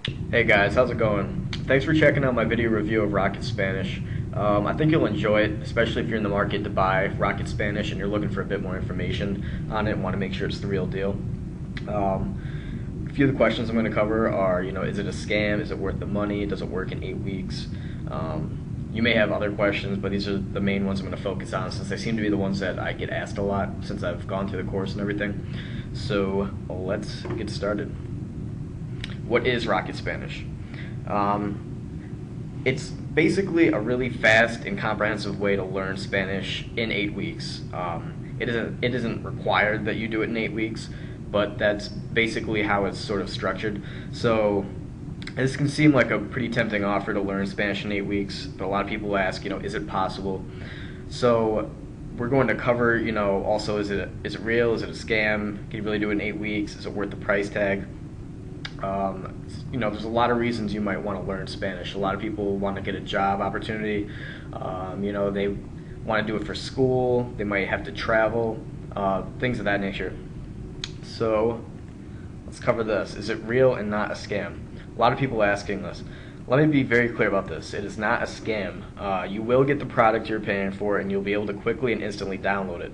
Hey guys, how's it going? Thanks for checking out my video review of Rocket Spanish. I think you'll enjoy it, especially if you're in the market to buy Rocket Spanish and you're looking for a bit more information on it and want to make sure it's the real deal. A few of the questions I'm going to cover are, is it a scam? Is it worth the money? Does it work in 8 weeks? You may have other questions, but these are the main ones I'm going to focus on since they seem to be the ones that I get asked a lot since I've gone through the course and everything. So let's get started. What is Rocket Spanish? It's basically a really fast and comprehensive way to learn Spanish in 8 weeks. It isn't required that you do it in 8 weeks, but that's basically how it's sort of structured. So this can seem like a pretty tempting offer to learn Spanish in 8 weeks, but a lot of people ask, is it possible? So we're going to cover, also is it real? Is it a scam? Can you really do it in 8 weeks? Is it worth the price tag? There's a lot of reasons you might want to learn Spanish. A lot of people want to get a job opportunity. They want to do it for school. They might have to travel, things of that nature. So let's cover this. Is it real and not a scam? A lot of people asking this. Let me be very clear about this. It is not a scam. You will get the product you're paying for, and you'll be able to quickly and instantly download it.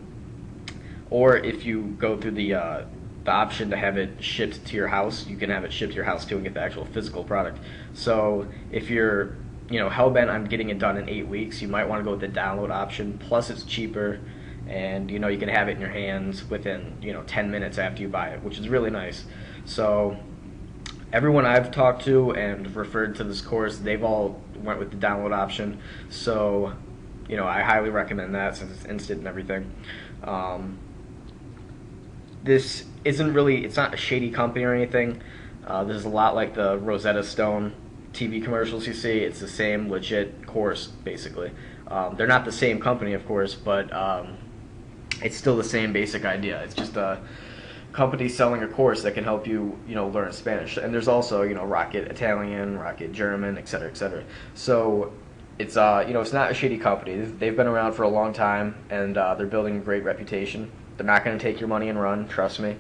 Or if you go through the option to have it shipped to your house, you can have it shipped to your house too and get the actual physical product. So if you're hell bent on getting it done in 8 weeks, you might want to go with the download option. Plus it's cheaper, and you can have it in your hands within 10 minutes after you buy it, which is really nice. So everyone I've talked to and referred to this course, they've all went with the download option. So I highly recommend that since it's instant and everything. This isn't really, it's not a shady company or anything. This is a lot like the Rosetta Stone TV commercials you see. It's the same legit course, basically. They're not the same company, of course, but it's still the same basic idea. It's just a company selling a course that can help you, learn Spanish. And there's also, Rocket Italian, Rocket German, etc., etc. So it's it's not a shady company. They've been around for a long time, and they're building a great reputation. They're not going to take your money and run, trust me.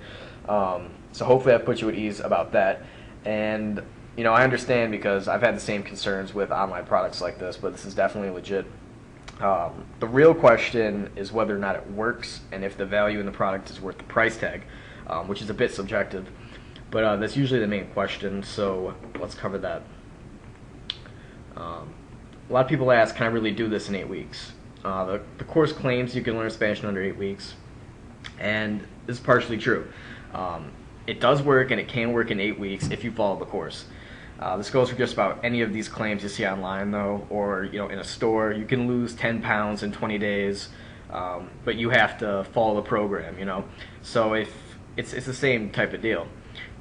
So hopefully that puts you at ease about that. And I understand because I've had the same concerns with online products like this, but this is definitely legit. The real question is whether or not it works and if the value in the product is worth the price tag, which is a bit subjective. But that's usually the main question, so let's cover that. A lot of people ask, can I really do this in 8 weeks? The course claims you can learn Spanish in under 8 weeks. And this is partially true. It does work, and it can work in 8 weeks if you follow the course. This goes for just about any of these claims you see online, though, or in a store. You can lose 10 pounds in 20 days, but you have to follow the program. So if it's the same type of deal.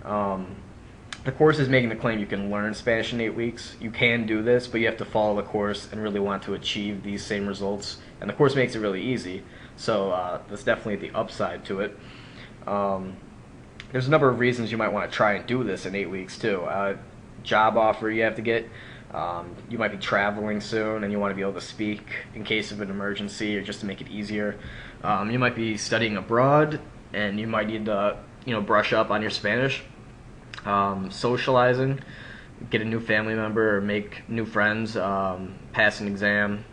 The course is making the claim you can learn Spanish in 8 weeks. You can do this, but you have to follow the course and really want to achieve these same results. And the course makes it really easy. So that's definitely the upside to it. There's a number of reasons you might want to try and do this in 8 weeks too. Job offer you have to get. You might be traveling soon and you want to be able to speak in case of an emergency or just to make it easier. You might be studying abroad and you might need to brush up on your Spanish. Socializing, get a new family member or make new friends, pass an exam.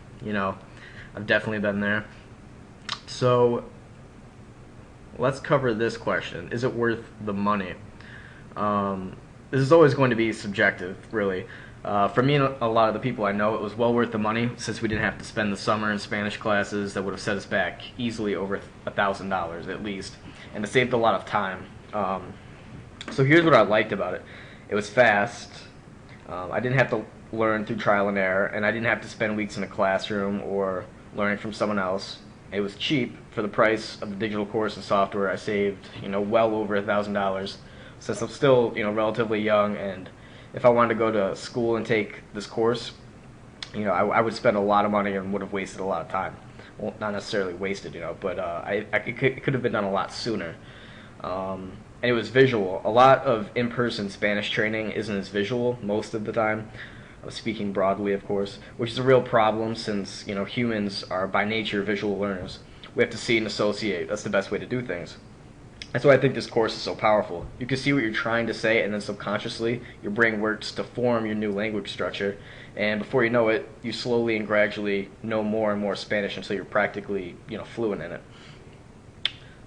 I've definitely been there. So let's cover this question. Is it worth the money? This is always going to be subjective, really. For me and a lot of the people I know, it was well worth the money since we didn't have to spend the summer in Spanish classes that would have set us back easily over $1,000 at least, and it saved a lot of time. So here's what I liked about it. It was fast. I didn't have to learn through trial and error, and I didn't have to spend weeks in a classroom or learning from someone else. It was cheap for the price of the digital course and software. I saved, well over $1,000 since I'm still, relatively young. And if I wanted to go to school and take this course, I would spend a lot of money and would have wasted a lot of time. Well, not necessarily wasted, but it could have been done a lot sooner. And it was visual. A lot of in-person Spanish training isn't as visual most of the time. Speaking broadly, of course, which is a real problem since humans are by nature visual learners. We have to see and associate. That's the best way to do things. That's why I think this course is so powerful. You can see what you're trying to say, and then subconsciously, your brain works to form your new language structure. And before you know it, you slowly and gradually know more and more Spanish until you're practically, fluent in it.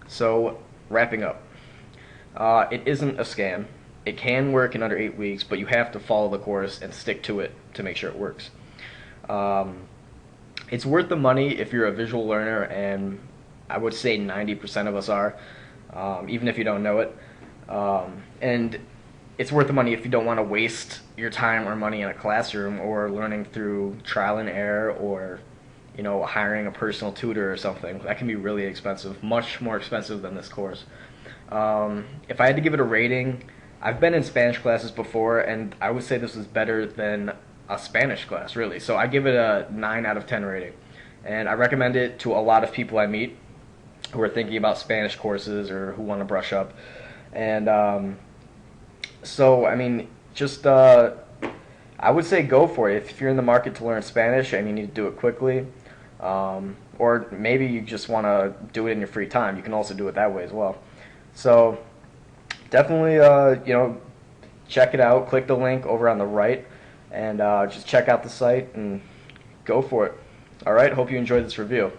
So, wrapping up, it isn't a scam. It can work in under 8 weeks, but you have to follow the course and stick to it to make sure it works. Um, it's worth the money if you're a visual learner, and I would say 90% of us are, even if you don't know it. And it's worth the money if you don't want to waste your time or money in a classroom or learning through trial and error or hiring a personal tutor or something. That can be really expensive, much more expensive than this course. If I had to give it a rating, I've been in Spanish classes before, and I would say this is better than a Spanish class, really. So I give it a 9 out of 10 rating. And I recommend it to a lot of people I meet who are thinking about Spanish courses or who want to brush up. And so, I mean, just I would say go for it. If you're in the market to learn Spanish and you need to do it quickly, or maybe you just want to do it in your free time, you can also do it that way as well. So definitely, check it out. Click the link over on the right, and just check out the site and go for it. All right. Hope you enjoyed this review.